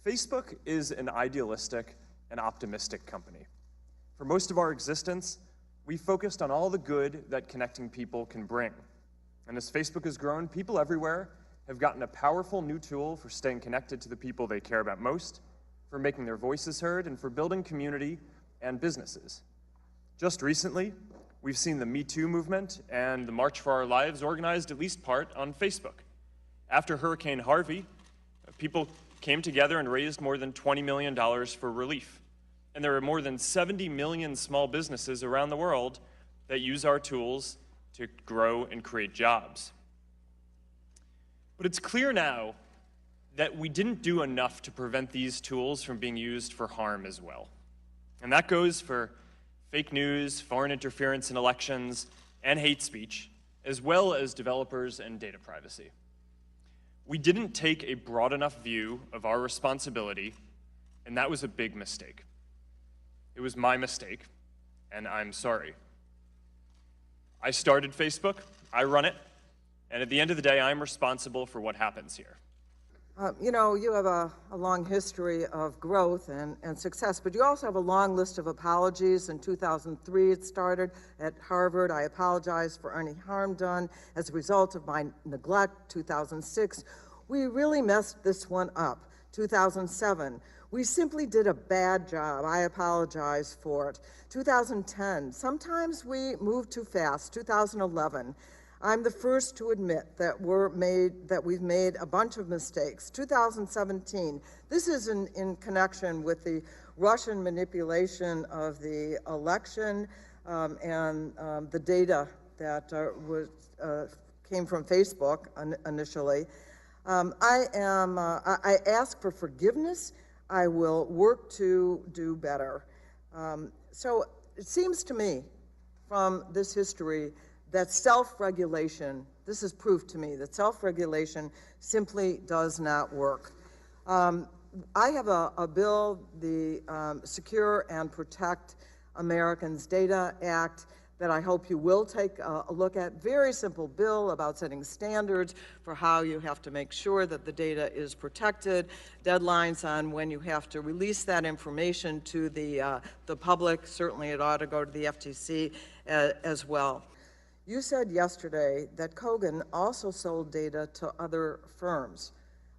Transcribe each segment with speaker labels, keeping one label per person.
Speaker 1: Facebook is an idealistic and optimistic company. For most of our existence, we focused on all the good that connecting people can bring. And as Facebook has grown, people everywhere have gotten a powerful new tool for staying connected to the people they care about most, for making their voices heard, and for building community and businesses. Just recently, we've seen the Me Too movement and the March for Our Lives organized at least part on Facebook. After Hurricane Harvey, people came together and raised more than $20 million for relief. And there are more than 70 million small businesses around the world that use our tools to grow and create jobs. But it's clear now that we didn't do enough to prevent these tools from being used for harm as well. And that goes for fake news, foreign interference in elections, and hate speech, as well as developers and data privacy. We didn't take a broad enough view of our responsibility, and that was a big mistake. It was my mistake, and I'm sorry. I started Facebook, I run it, and at the end of the day, I'm responsible for what happens here.
Speaker 2: You know, you have a long history of growth and success, but you also have a long list of apologies. In 2003, it started at Harvard. I apologize for any harm done as a result of my neglect. 2006, we really messed this one up. 2007, we simply did a bad job. I apologize for it. 2010, sometimes we move too fast. 2011, I'm the first to admit that we've made a bunch of mistakes. 2017, this is in connection with the Russian manipulation of the election and the data that came from Facebook initially. I ask for forgiveness. I will work to do better. So it seems to me from this history that self-regulation, this is proof to me that self-regulation simply does not work. I have a bill, the Secure and Protect Americans Data Act, that I hope you will take a look at. Very simple bill about setting standards for how you have to make sure that the data is protected, deadlines on when you have to release that information to the public. Certainly it ought to go to the FTC as well. You said yesterday that Kogan also sold data to other firms.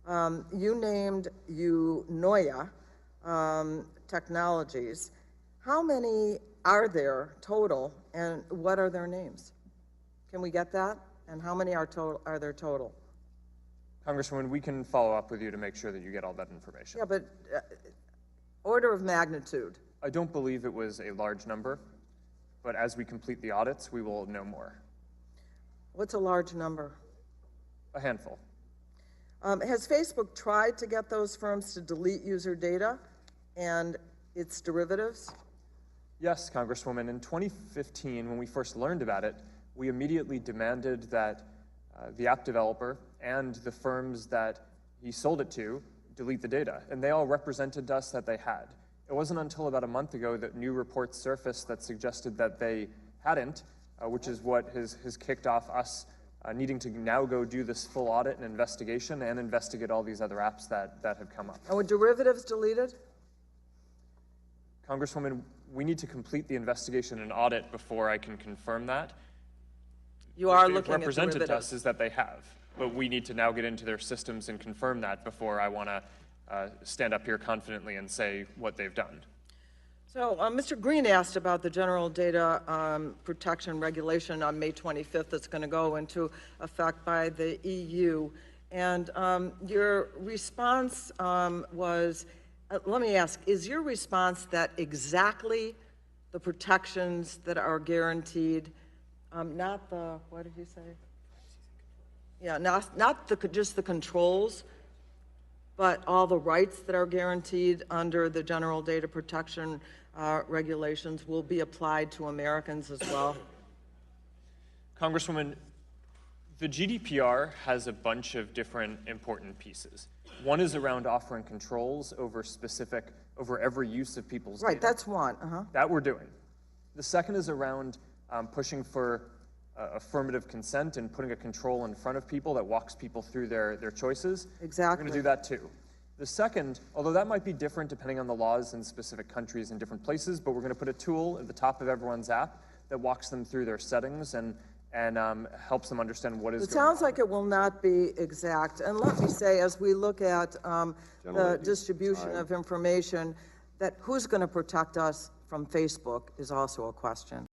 Speaker 2: You named Eunoia Technologies. How many are there total, and what are their names? Can we get that? And how many are there total?
Speaker 1: Congresswoman, we can follow up with you to make sure that you get all that information.
Speaker 2: Yeah, but order of magnitude.
Speaker 1: I don't believe it was a large number, but as we complete the audits, we will know more.
Speaker 2: What's a large number?
Speaker 1: A handful.
Speaker 2: Has Facebook tried to get those firms to delete user data and its derivatives?
Speaker 1: Yes, Congresswoman. In 2015, when we first learned about it, we immediately demanded that the app developer and the firms that he sold it to delete the data, and they all represented us that they had. It wasn't until about a month ago that new reports surfaced that suggested that they hadn't, which is what has kicked off us needing to now go do this full audit and investigation and investigate all these other apps that have come up.
Speaker 2: And were derivatives deleted?
Speaker 1: Congresswoman, we need to complete the investigation and audit before I can confirm that.
Speaker 2: You are looking at derivatives.
Speaker 1: Represented to us is that they have, but we need to now get into their systems and confirm that before I want to stand up here confidently and say what they've done.
Speaker 2: So Mr. Green asked about the General Data Protection Regulation on May 25th that's going to go into effect by the EU. And your response was, let me ask, is your response that exactly the protections that are guaranteed, not the, what did you say? Yeah, not just the controls, but all the rights that are guaranteed under the General Data Protection regulations will be applied to Americans as well?
Speaker 1: Congresswoman, the GDPR has a bunch of different important pieces. One is around offering controls over every use of people's data.
Speaker 2: Right, that's one.
Speaker 1: That we're doing. The second is around pushing for affirmative consent and putting a control in front of people that walks people through their choices.
Speaker 2: Exactly.
Speaker 1: We're going to do that too. The second, although that might be different depending on the laws in specific countries and different places, but we're going to put a tool at the top of everyone's app that walks them through their settings and helps them understand what is
Speaker 2: It
Speaker 1: going on.
Speaker 2: sounds like it will not be exact. And let me say, as we look at the distribution of information, that who's going to protect us from Facebook is also a question.